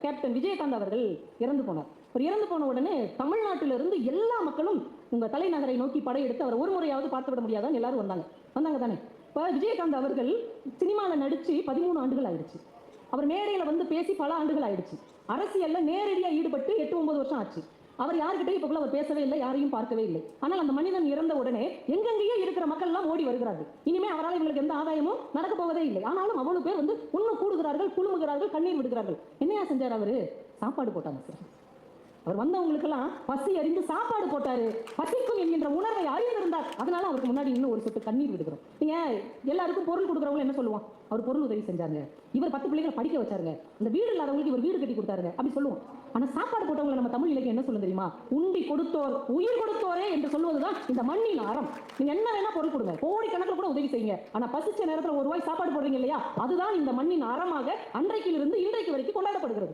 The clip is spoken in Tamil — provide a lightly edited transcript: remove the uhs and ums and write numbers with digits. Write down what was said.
கேப்டன் விஜயகாந்த் அவர்கள் இறந்து போனார். அவர் இறந்து போன உடனே தமிழ்நாட்டிலிருந்து எல்லா மக்களும் உங்க தலைநகரை நோக்கி படையெடுத்து அவர் ஒரு முறையாவது பார்த்து விட முடியாதான் எல்லாரும் வந்தாங்க தானே. இப்ப விஜயகாந்த் அவர்கள் சினிமாவில் நடிச்சு 13 ஆண்டுகள் ஆயிடுச்சு. அவர் மேடையில வந்து பேசி பல ஆண்டுகள் ஆயிடுச்சு. அரசியல்ல நேரடியா ஈடுபட்டு 8-9 வருஷம் ஆச்சு. அவர் யாருக்கிட்டையும் இப்ப அவர் பேசவே இல்லை, யாரையும் பார்க்கவே இல்லை. ஆனால் அந்த மனிதன் இறந்த உடனே எங்கெங்கேயோ இருக்கிற மக்கள் எல்லாம் ஓடி வருகிறார்கள். இனிமே அவரால் இவங்களுக்கு எந்த ஆதாயமும் நடக்க போவதே இல்லை. ஆனாலும் அவ்வளவு பேர் வந்து ஒண்ணு கூடுகிறார்கள், குழுமுகிறார்கள், கண்ணீர் விடுகிறார்கள். என்னையா செஞ்சார் அவரு? சாப்பாடு போட்டாங்க சார். அவர் வந்தவங்களுக்கெல்லாம் பசி அறிந்து சாப்பாடு போட்டாரு. பசிக்கும் என்கின்ற உணர்வை அறிந்திருந்தார். அதனால அவருக்கு முன்னாடி இன்னும் ஒரு சொட்டு கண்ணீர் விடுகிறோம். நீங்க எல்லாருக்கும் பொருள் கொடுக்குறவங்க என்ன சொல்லுவோம்? அவர் பொருள் உதவி செஞ்சாங்க, இவர் 10 பிள்ளைகளை படிக்க வச்சாருங்க, அந்த வீடு இல்லாதவங்களுக்கு இவர் வீடு கட்டி கொடுத்தாருங்க அப்படி சொல்லுவோம். ஆனா சாப்பாடு போட்டவங்களை நம்ம தமிழ் இலக்கியம் என்ன சொல்லும் தெரியுமா? உண்டி கொடுத்தோர் உயிர் கொடுத்தோரே என்று சொல்வதுதான் இந்த மண்ணின் அறம். நீங்க என்ன வேணா பொருள் கொடுங்க, கோடிக்கணக்கில் கூட உதவி செய்யுங்க. ஆனா பசிச்ச நேரத்தில் 1 ரூபாய் சாப்பாடு போடுறீங்க இல்லையா, அதுதான் இந்த மண்ணின் அறமாக அன்றைக்கிலிருந்து இன்றைக்கு வரைக்கும் கொண்டாடப்படுகிறது.